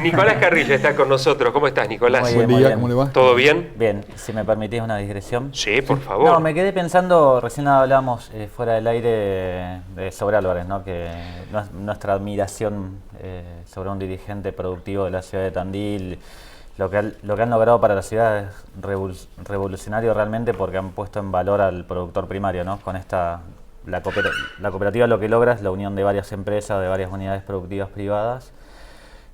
Nicolás Carrillo está con nosotros. ¿Cómo estás, Nicolás? Muy Buen bien, día, muy ¿cómo le va? ¿Todo bien? bien. Si me permitís una digresión. Sí, por favor. No, me quedé pensando, recién hablábamos fuera del aire sobre Álvarez, ¿no? Que nuestra admiración sobre un dirigente productivo de la ciudad de Tandil, lo que han logrado para la ciudad es revolucionario realmente, porque han puesto en valor al productor primario, ¿no? Con la cooperativa lo que logra es la unión de varias empresas, de varias unidades productivas privadas,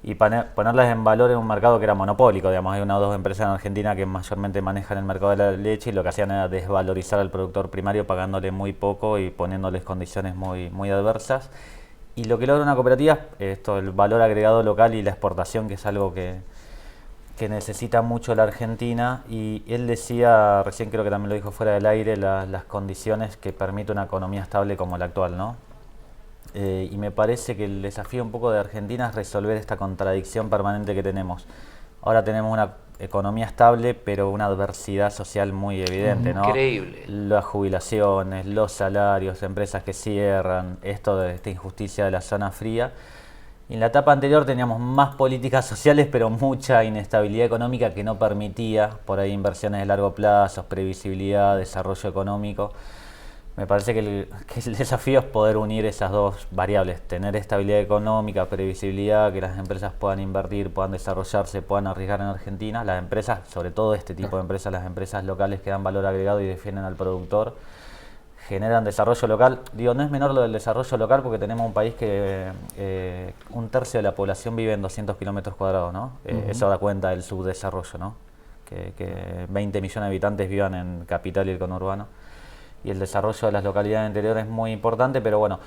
y ponerlas en valor en un mercado que era monopólico. Digamos, hay una o dos empresas en Argentina que mayormente manejan el mercado de la leche, y lo que hacían era desvalorizar al productor primario pagándole muy poco y poniéndoles condiciones muy adversas. Y lo que logra una cooperativa es el valor agregado local y la exportación, que es algo que necesita mucho la Argentina. Y él decía, recién creo que también lo dijo fuera del aire, las condiciones que permite una economía estable como la actual, ¿no? Y me parece que el desafío un poco de Argentina es resolver esta contradicción permanente que tenemos. Ahora tenemos una economía estable, pero una adversidad social muy evidente, ¿no? Increíble. Las jubilaciones, los salarios, empresas que cierran, esto de esta injusticia de la zona fría. Y en la etapa anterior teníamos más políticas sociales, pero mucha inestabilidad económica que no permitía por ahí inversiones de largo plazo, previsibilidad, desarrollo económico. Me parece que el desafío es poder unir esas dos variables, tener estabilidad económica, previsibilidad, que las empresas puedan invertir, puedan desarrollarse, puedan arriesgar en Argentina. Las empresas, sobre todo este tipo de empresas, las empresas locales que dan valor agregado y defienden al productor, generan desarrollo local. Digo, no es menor lo del desarrollo local, porque tenemos un país que un tercio de la población vive en 200 kilómetros cuadrados, ¿no? Eso da cuenta del subdesarrollo, ¿no? Que 20 millones de habitantes vivan en capital y el conurbano. Y el desarrollo de las localidades interiores es muy importante, pero bueno,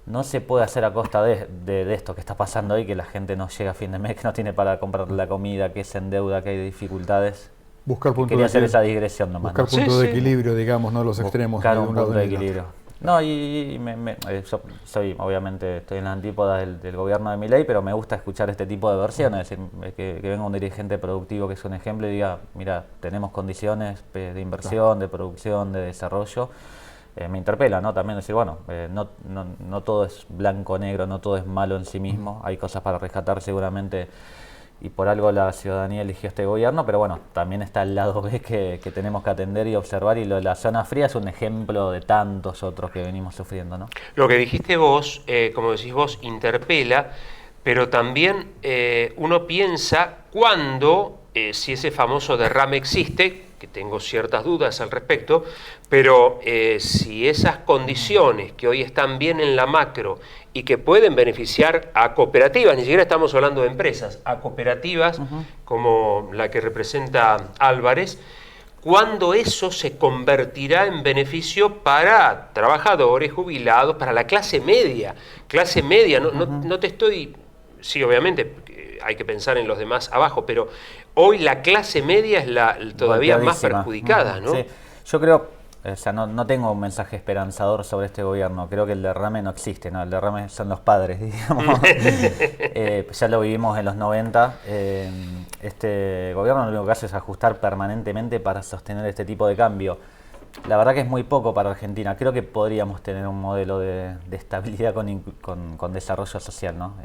no se puede hacer a costa de esto que está pasando hoy, que la gente no llega a fin de mes, que no tiene para comprar la comida, que se endeuda, que hay dificultades. Buscar puntos Quería hacer esa digresión nomás. Buscar ¿no? puntos de equilibrio, digamos, no los extremos. Buscar un de un lado punto de ni del otro. equilibrio. No, yo obviamente estoy en la antípoda del gobierno de Milei, pero me gusta escuchar este tipo de versiones, es decir, que venga un dirigente productivo que es un ejemplo y diga, mira, tenemos condiciones de inversión, de producción, de desarrollo. Me interpela, ¿no? También decir, bueno, no todo es blanco-negro, no todo es malo en sí mismo, hay cosas para rescatar seguramente, y por algo la ciudadanía eligió este gobierno, pero bueno, también está el lado B que tenemos que atender y observar, y lo de la zona fría es un ejemplo de tantos otros que venimos sufriendo, ¿no? Lo que dijiste vos, como decís vos, interpela, pero también uno piensa cuándo, si ese famoso derrame existe, que tengo ciertas dudas al respecto, pero si esas condiciones que hoy están bien en la macro y que pueden beneficiar a cooperativas, ni siquiera estamos hablando de empresas, a cooperativas como la que representa Álvarez, cuando eso se convertirá en beneficio para trabajadores, jubilados, para la clase media. Clase media, no te estoy... Sí, obviamente, hay que pensar en los demás abajo, pero hoy la clase media es la todavía más perjudicada, ¿no? Sí, yo creo, o sea, no tengo un mensaje esperanzador sobre este gobierno. Creo que el derrame no existe, ¿no? El derrame son los padres, digamos. Ya lo vivimos en los 90. Este gobierno lo único que hace es ajustar permanentemente para sostener este tipo de cambio. La verdad que es muy poco para Argentina. Creo que podríamos tener un modelo de estabilidad con desarrollo social, ¿no?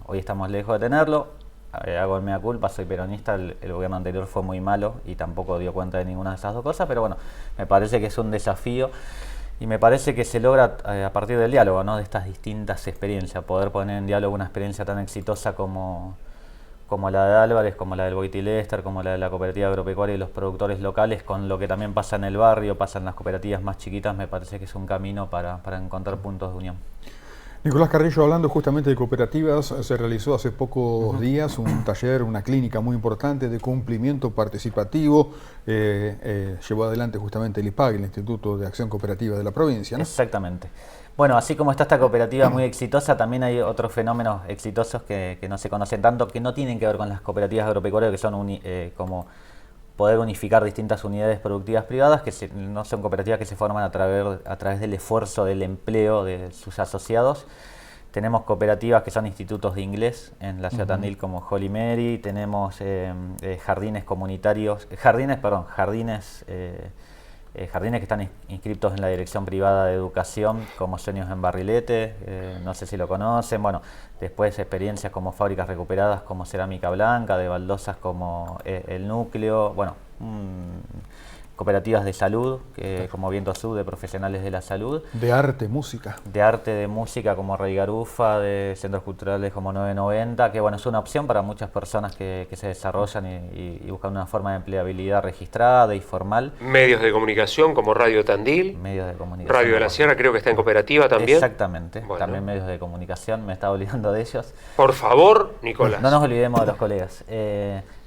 Hoy estamos lejos de tenerlo. Hago el mea culpa, soy peronista, el gobierno anterior fue muy malo y tampoco dio cuenta de ninguna de esas dos cosas, pero bueno, me parece que es un desafío y me parece que se logra a partir del diálogo, ¿no? De estas distintas experiencias, poder poner en diálogo una experiencia tan exitosa como la de Álvarez, como la del Boitilester, como la de la cooperativa agropecuaria y los productores locales, con lo que también pasa en el barrio, pasa en las cooperativas más chiquitas. Me parece que es un camino para encontrar puntos de unión. Nicolás Carrillo, hablando justamente de cooperativas, se realizó hace pocos días un taller, una clínica muy importante de cumplimiento participativo, llevó adelante justamente el ISPAC, el Instituto de Acción Cooperativa de la provincia, ¿no? Exactamente. Bueno, así como está esta cooperativa muy exitosa, también hay otros fenómenos exitosos que no se conocen tanto, que no tienen que ver con las cooperativas agropecuarias, que son como poder unificar distintas unidades productivas privadas, que no son cooperativas que se forman a través del esfuerzo del empleo de sus asociados. Tenemos cooperativas que son institutos de inglés en la ciudad de Tandil, como Holy Mary. Tenemos jardines comunitarios, jardines jardines que están inscriptos en la Dirección Privada de Educación, como Sueños en Barrilete, no sé si lo conocen. Bueno, después experiencias como Fábricas Recuperadas, como Cerámica Blanca, de baldosas como El Núcleo, bueno, cooperativas de salud, como Viento Sur, de profesionales de la salud. De arte, música. De arte, de música, como Rey Garufa, de centros culturales como 990, que bueno, es una opción para muchas personas que se desarrollan y buscan una forma de empleabilidad registrada y formal. Medios de comunicación como Radio Tandil. Medios de comunicación. Radio de la Sierra creo que está en cooperativa también. Exactamente, bueno. También medios de comunicación, me estaba olvidando de ellos. Por favor, Nicolás. No nos olvidemos de los colegas.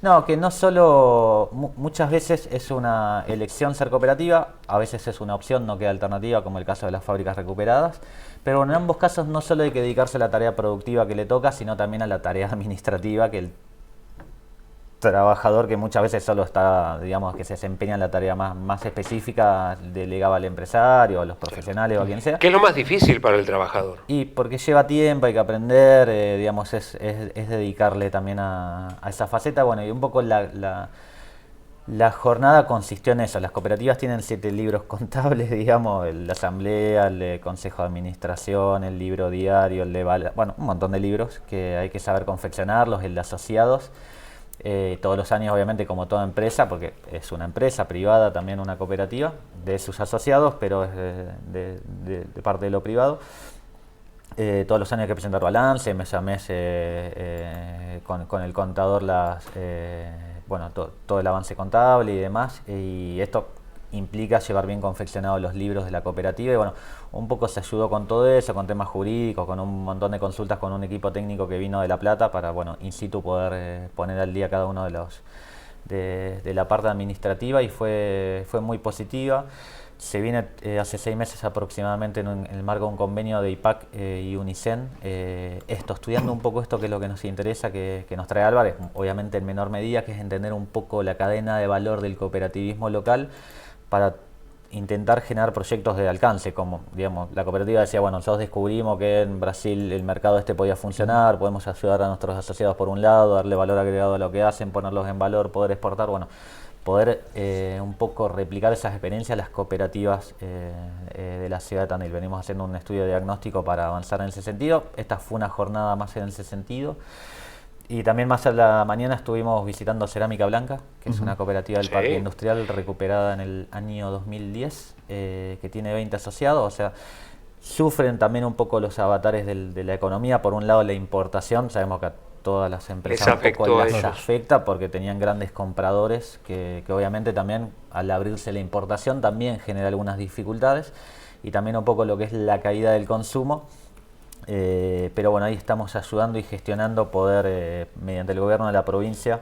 No, que no solo, muchas veces es una elección ser cooperativa, a veces es una opción, no queda alternativa, como el caso de las fábricas recuperadas, pero en ambos casos no solo hay que dedicarse a la tarea productiva que le toca, sino también a la tarea administrativa que el trabajador, que muchas veces solo está, digamos, que se desempeña en la tarea más específica, delegaba al empresario, a los profesionales o a quien sea. ¿Qué es lo más difícil para el trabajador? Y porque lleva tiempo, hay que aprender, digamos, es dedicarle también a esa faceta. Bueno, y un poco la jornada consistió en eso. Las cooperativas tienen 7 libros contables, digamos, la asamblea, el consejo de administración, el libro diario, bueno, un montón de libros que hay que saber confeccionarlos, el de asociados. Todos los años, obviamente, como toda empresa, porque es una empresa privada, también una cooperativa de sus asociados, pero es de parte de lo privado. Todos los años hay que presentar balance, mes a mes con el contador, bueno, todo el avance contable y demás. Y esto implica llevar bien confeccionados los libros de la cooperativa y bueno, un poco se ayudó con todo eso, con temas jurídicos, con un montón de consultas con un equipo técnico que vino de La Plata para, bueno, in situ poder poner al día cada uno de la parte administrativa y fue muy positiva. Se viene hace 6 meses aproximadamente en el marco de un convenio de IPAC y UNICEN, estudiando un poco esto que es lo que nos interesa, que nos trae Álvarez, obviamente en menor medida, que es entender un poco la cadena de valor del cooperativismo local para intentar generar proyectos de alcance, como digamos, la cooperativa decía, bueno, nosotros descubrimos que en Brasil el mercado podía funcionar, podemos ayudar a nuestros asociados por un lado, darle valor agregado a lo que hacen, ponerlos en valor, poder exportar, bueno, poder un poco replicar esas experiencias las cooperativas de la ciudad de Tandil. Venimos haciendo un estudio diagnóstico para avanzar en ese sentido, esta fue una jornada más en ese sentido. Y también más a la mañana estuvimos visitando Cerámica Blanca, que es una cooperativa del Parque Industrial recuperada en el año 2010, que tiene 20 asociados, o sea, sufren también un poco los avatares de la economía. Por un lado la importación, sabemos que a todas las empresas un poco les afecta porque tenían grandes compradores, que obviamente también al abrirse la importación también genera algunas dificultades, y también un poco lo que es la caída del consumo. Pero bueno, ahí estamos ayudando y gestionando poder, mediante el gobierno de la provincia,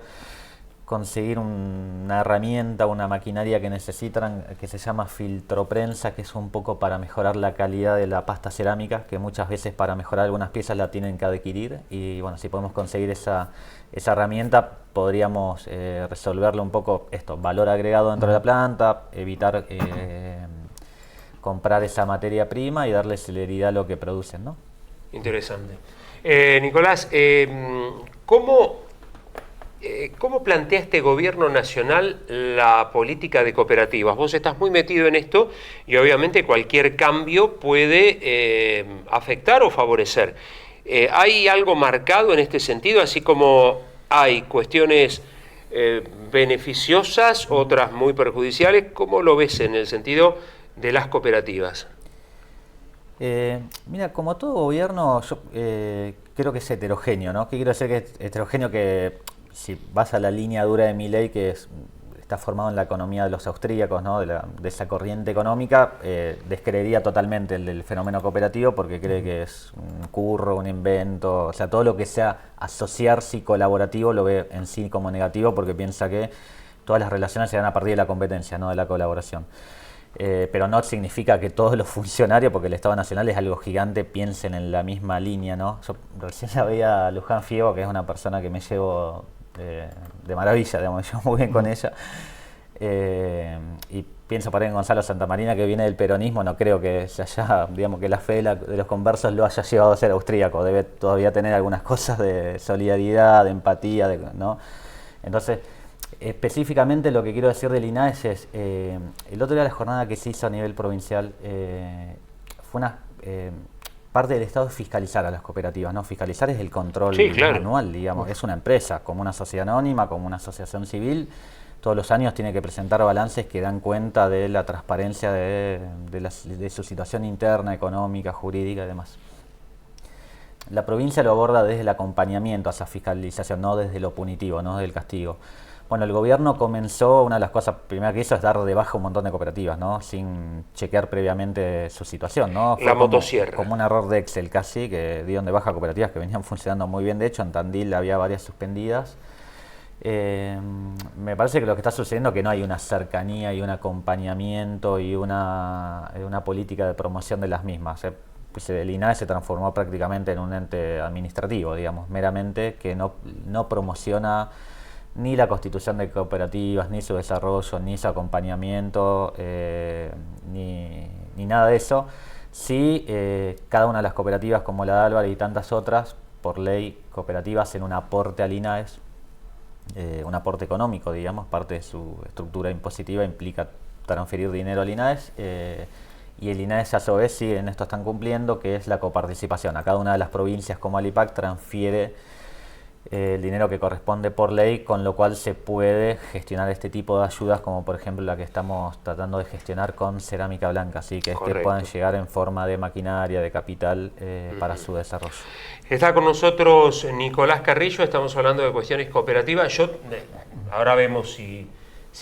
conseguir una herramienta, una maquinaria que necesitan, que se llama filtroprensa, que es un poco para mejorar la calidad de la pasta cerámica, que muchas veces para mejorar algunas piezas la tienen que adquirir, y bueno, si podemos conseguir esa herramienta, podríamos resolverle un poco esto, valor agregado dentro de la planta, evitar comprar esa materia prima y darle celeridad a lo que producen, ¿no? Interesante. Nicolás, ¿cómo plantea este gobierno nacional la política de cooperativas? Vos estás muy metido en esto y obviamente cualquier cambio puede afectar o favorecer. ¿Hay algo marcado en este sentido, así como hay cuestiones beneficiosas, otras muy perjudiciales? ¿Cómo lo ves en el sentido de las cooperativas? Mira, como todo gobierno, yo creo que es heterogéneo, ¿no? ¿Qué quiero decir que es heterogéneo? Que si vas a la línea dura de Milei, que está formado en la economía de los austríacos, ¿no? de esa corriente económica, descreería totalmente el del fenómeno cooperativo porque cree que es un curro, un invento, o sea, todo lo que sea asociarse y colaborativo lo ve en sí como negativo porque piensa que todas las relaciones se dan a partir de la competencia, no de la colaboración. Pero no significa que todos los funcionarios, porque el Estado Nacional es algo gigante, piensen en la misma línea, ¿no? Yo recién la veía a Luján Fiego, que es una persona que me llevo de maravilla, digamos, me llevo muy bien con ella. Y pienso por ahí en Gonzalo Santamarina, que viene del peronismo, no creo que se haya, digamos, que la fe de los conversos lo haya llevado a ser austríaco, debe todavía tener algunas cosas de solidaridad, de empatía, ¿no? Entonces, Específicamente lo que quiero decir del INAES es, el otro día la jornada que se hizo a nivel provincial fue una parte del Estado es fiscalizar a las cooperativas, ¿no? Fiscalizar es el control Sí, claro. anual, digamos, es una empresa, como una sociedad anónima, como una asociación civil, todos los años tiene que presentar balances que dan cuenta de la transparencia de su situación interna, económica, jurídica y demás. La provincia lo aborda desde el acompañamiento a esa fiscalización, no desde lo punitivo, no desde el castigo. Bueno, el gobierno comenzó, una de las cosas primeras que hizo es dar de baja un montón de cooperativas, ¿no? Sin chequear previamente su situación, ¿no? Fue La motosierra. como un error de Excel casi, que dieron de baja cooperativas que venían funcionando muy bien. De hecho, en Tandil había varias suspendidas. Me parece que lo que está sucediendo es que no hay una cercanía y un acompañamiento y una política de promoción de las mismas. Pues el INAE se transformó prácticamente en un ente administrativo, digamos, meramente, que no promociona ni la constitución de cooperativas, ni su desarrollo, ni su acompañamiento, ni nada de eso. Sí, cada una de las cooperativas, como la de Álvarez y tantas otras, por ley cooperativa, hacen un aporte al INAES, un aporte económico, digamos, parte de su estructura impositiva implica transferir dinero al INAES, y el INAES a su vez sí, en esto están cumpliendo, que es la coparticipación. A cada una de las provincias como Alipac transfiere el dinero que corresponde por ley, con lo cual se puede gestionar este tipo de ayudas, como por ejemplo la que estamos tratando de gestionar con Cerámica Blanca, así que puedan llegar en forma de maquinaria, de capital para su desarrollo. Está con nosotros Nicolás Carrillo, estamos hablando de cuestiones cooperativas. Ahora vemos si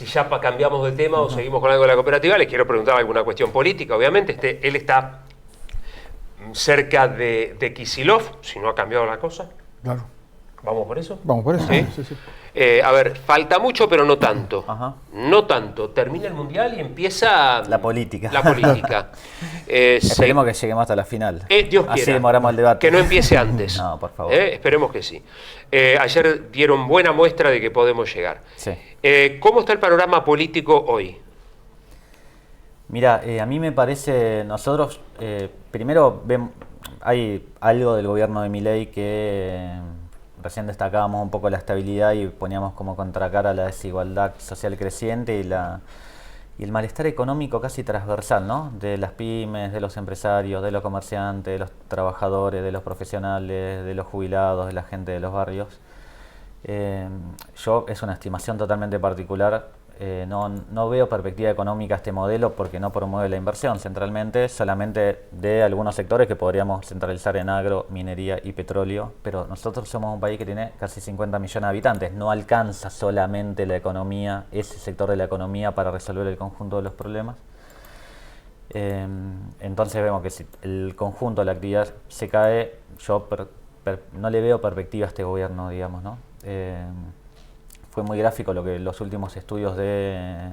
ya cambiamos de tema o seguimos con algo de la cooperativa. Les quiero preguntar alguna cuestión política, obviamente. Él está cerca de Kicillof, si no ha cambiado la cosa. Claro. ¿Vamos por eso? Vamos por eso. ¿Sí? Sí, sí. A ver, falta mucho, pero no tanto. Ajá. No tanto. Termina el Mundial y empieza La política. La política. Esperemos que lleguemos hasta la final. Dios Así quiera. demoramos el debate. Que no empiece antes. No, por favor. Esperemos que sí. Ayer dieron buena muestra de que podemos llegar. Sí. ¿Cómo está el panorama político hoy? Mira, a mí me parece, nosotros primero hay algo del gobierno de Milei que recién destacábamos un poco la estabilidad y poníamos como contracara la desigualdad social creciente y el malestar económico casi transversal, ¿no? De las pymes, de los empresarios, de los comerciantes, de los trabajadores, de los profesionales, de los jubilados, de la gente de los barrios. Es una estimación totalmente particular. No veo perspectiva económica a este modelo porque no promueve la inversión centralmente, solamente de algunos sectores que podríamos centralizar en agro, minería y petróleo, pero nosotros somos un país que tiene casi 50 millones de habitantes, no alcanza solamente la economía, ese sector de la economía para resolver el conjunto de los problemas. Entonces vemos que si el conjunto de la actividad se cae, yo no le veo perspectiva a este gobierno, digamos, ¿no? Fue muy gráfico los últimos estudios de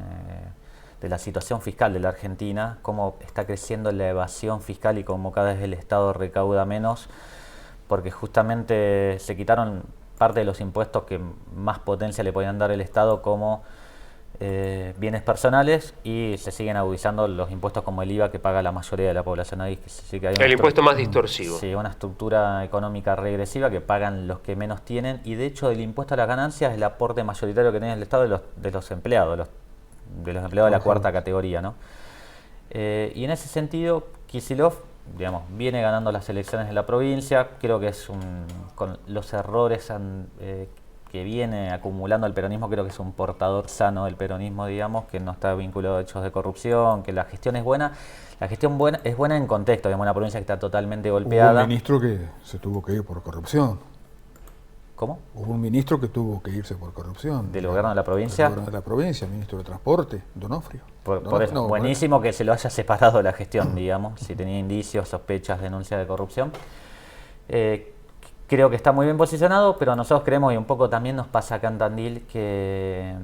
la situación fiscal de la Argentina, cómo está creciendo la evasión fiscal y cómo cada vez el Estado recauda menos, porque justamente se quitaron parte de los impuestos que más potencia le podían dar el Estado, como bienes personales, y se siguen agudizando los impuestos como el IVA que paga la mayoría de la población. Ahí sí que hay el impuesto más distorsivo. Sí, una estructura económica regresiva que pagan los que menos tienen, y de hecho el impuesto a las ganancias es el aporte mayoritario que tiene el Estado de los empleados, de los empleados de la cuarta categoría, ¿no? Y en ese sentido, Kicillof, digamos, viene ganando las elecciones en la provincia. Creo que con los errores que viene acumulando el peronismo, creo que es un portador sano del peronismo, digamos, que no está vinculado a hechos de corrupción, que la gestión es buena. La gestión es buena en contexto, digamos, una provincia que está totalmente golpeada. Hubo un ministro que se tuvo que ir por corrupción. ¿Cómo? Hubo un ministro que tuvo que irse por corrupción. ¿Del gobierno de la provincia? Del gobierno de la provincia, ministro de Transporte, Donofrio. Por eso, buenísimo que se lo haya separado de la gestión, digamos, si tenía indicios, sospechas, denuncias de corrupción. Creo que está muy bien posicionado, pero nosotros creemos, y un poco también nos pasa acá en Tandil, que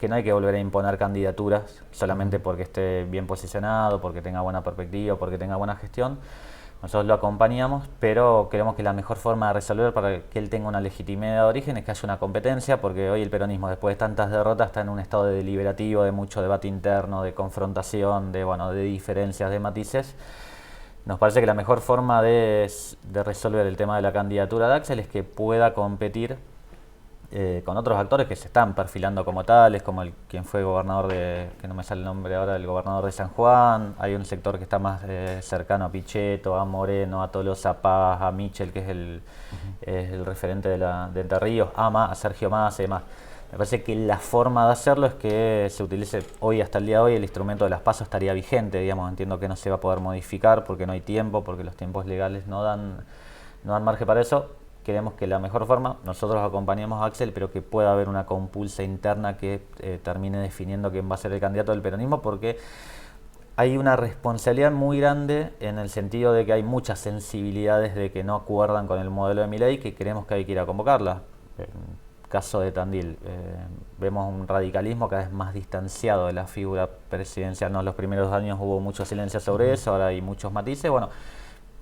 no hay que volver a imponer candidaturas solamente porque esté bien posicionado, porque tenga buena perspectiva, porque tenga buena gestión. Nosotros lo acompañamos, pero creemos que la mejor forma de resolver para que él tenga una legitimidad de origen es que haya una competencia, porque hoy el peronismo, después de tantas derrotas, está en un estado de deliberativo, de mucho debate interno, de confrontación, de diferencias, de matices. Nos parece que la mejor forma de resolver el tema de la candidatura de Axel es que pueda competir con otros actores que se están perfilando como tales, como quien fue gobernador que no me sale el nombre ahora, el gobernador de San Juan. Hay un sector que está más cercano a Pichetto, a Moreno, a Tolosa Paz, a Michel, que es el referente de Entre Ríos, a Sergio Massa y demás. Me parece que la forma de hacerlo es que se utilice hoy, hasta el día de hoy, el instrumento de las PASO estaría vigente, digamos. Entiendo que no se va a poder modificar porque no hay tiempo, porque los tiempos legales no dan margen para eso. Queremos que la mejor forma, nosotros acompañemos a Axel, pero que pueda haber una compulsa interna que termine definiendo quién va a ser el candidato del peronismo, porque hay una responsabilidad muy grande en el sentido de que hay muchas sensibilidades de que no acuerdan con el modelo de Milei, que creemos que hay que ir a convocarla. Caso de Tandil, vemos un radicalismo cada vez más distanciado de la figura presidencial. ¿No? Los primeros años hubo mucho silencio sobre eso, ahora hay muchos matices. Bueno,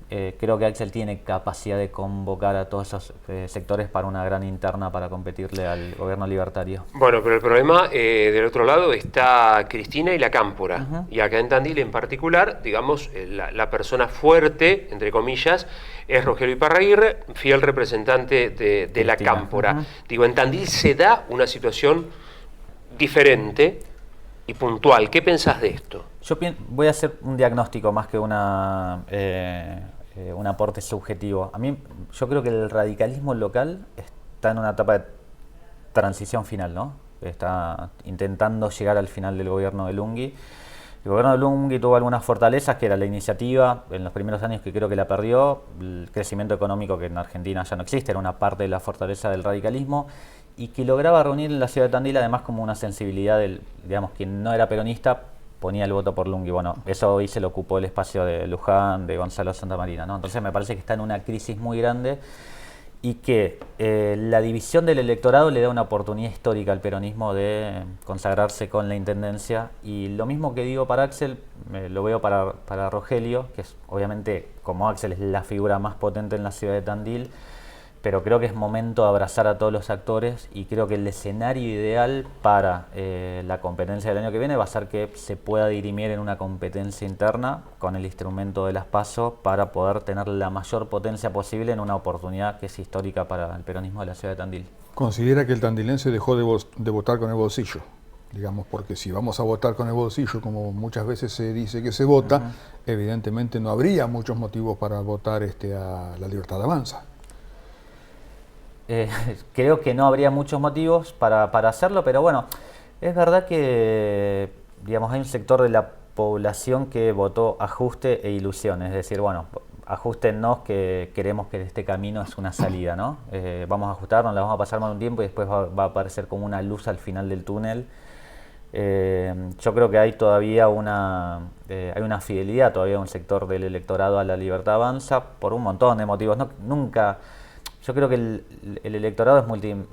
creo que Axel tiene capacidad de convocar a todos esos sectores para una gran interna para competirle al gobierno libertario. Bueno, pero el problema del otro lado está Cristina y la Cámpora. Y acá en Tandil en particular, digamos, la persona fuerte, entre comillas, es Rogelio Iparraguirre, fiel representante de la Cámpora. Digo, en Tandil se da una situación diferente y puntual. ¿Qué pensás de esto? Yo voy a hacer un diagnóstico más que un aporte subjetivo. Yo creo que el radicalismo local está en una etapa de transición final, ¿no? Está intentando llegar al final del gobierno de Lunghi. El gobierno de Lunghi tuvo algunas fortalezas, que era la iniciativa, en los primeros años que creo que la perdió, el crecimiento económico que en Argentina ya no existe, era una parte de la fortaleza del radicalismo, y que lograba reunir en la ciudad de Tandil además como una sensibilidad digamos, quien no era peronista, ponía el voto por Lunghi. Bueno, eso hoy se le ocupó el espacio de Luján, de Gonzalo Santamarina, ¿no? Entonces me parece que está en una crisis muy grande y que la división del electorado le da una oportunidad histórica al peronismo de consagrarse con la intendencia. Y lo mismo que digo para Axel, lo veo para Rogelio, que es, obviamente, como Axel es la figura más potente en la ciudad de Tandil, pero creo que es momento de abrazar a todos los actores y creo que el escenario ideal para la competencia del año que viene va a ser que se pueda dirimir en una competencia interna con el instrumento de las PASO para poder tener la mayor potencia posible en una oportunidad que es histórica para el peronismo de la ciudad de Tandil. Considera que el tandilense dejó de votar con el bolsillo, digamos, porque si vamos a votar con el bolsillo, como muchas veces se dice que se vota, evidentemente no habría muchos motivos para votar a La Libertad Avanza. Creo que no habría muchos motivos para hacerlo, pero bueno, es verdad que, digamos, hay un sector de la población que votó ajuste e ilusión, es decir, bueno, ajustennos que queremos que este camino es una salida, ¿no? Vamos a ajustarnos, la vamos a pasar mal un tiempo y después va a aparecer como una luz al final del túnel. Yo creo que hay todavía hay una fidelidad todavía de un sector del electorado a La Libertad Avanza por un montón de motivos. Yo creo que el electorado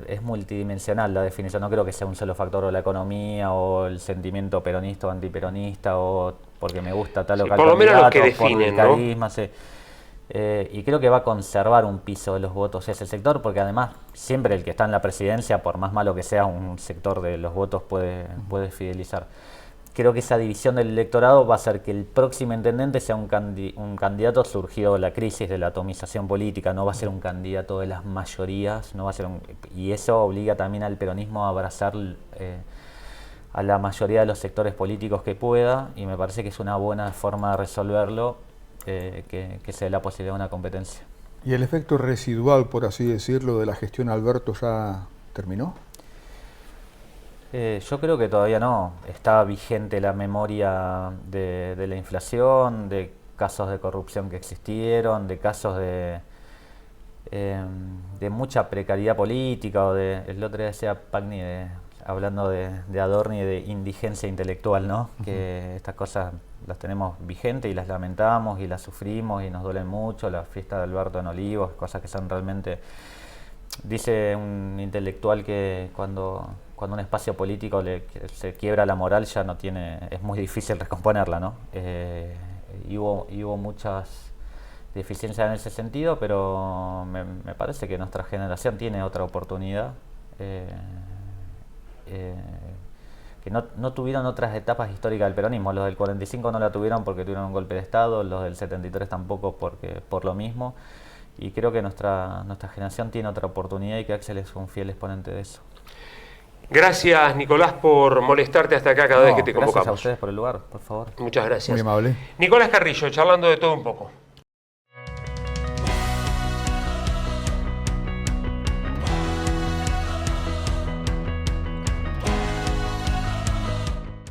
es multidimensional, la definición. No creo que sea un solo factor, o la economía, o el sentimiento peronista o antiperonista, o porque me gusta tal o cual por lo menos lo que candidato, por definen, el carisma, ¿no? Y creo que va a conservar un piso de los votos ese sector, porque además siempre el que está en la presidencia, por más malo que sea, un sector de los votos puede fidelizar. Creo que esa división del electorado va a hacer que el próximo intendente sea un candidato surgido de la crisis de la atomización política, no va a ser un candidato de las mayorías, no va a ser y eso obliga también al peronismo a abrazar a la mayoría de los sectores políticos que pueda, y me parece que es una buena forma de resolverlo, que se dé la posibilidad de una competencia. ¿Y el efecto residual, por así decirlo, de la gestión Alberto ya terminó? Yo creo que todavía no. Está vigente la memoria de la inflación, de casos de corrupción que existieron, de casos de mucha precariedad política, el otro día decía Pagni, hablando de Adorni, de indigencia intelectual, ¿no? Que estas cosas las tenemos vigentes y las lamentamos y las sufrimos y nos duelen mucho. La fiesta de Alberto en Olivos, cosas que son realmente... Dice un intelectual que cuando un espacio político se quiebra la moral ya no es muy difícil recomponerla, ¿no? Y hubo muchas deficiencias en ese sentido, pero me parece que nuestra generación tiene otra oportunidad, que no tuvieron otras etapas históricas del peronismo. Los del 45 no la tuvieron porque tuvieron un golpe de Estado, los del 73 tampoco por lo mismo. y creo que nuestra generación tiene otra oportunidad y que Axel es un fiel exponente de eso. Gracias, Nicolás, por molestarte hasta acá cada vez que te convocamos. Gracias a ustedes por el lugar, por favor. Muchas gracias. Muy amable. Nicolás Carrillo, charlando de todo un poco.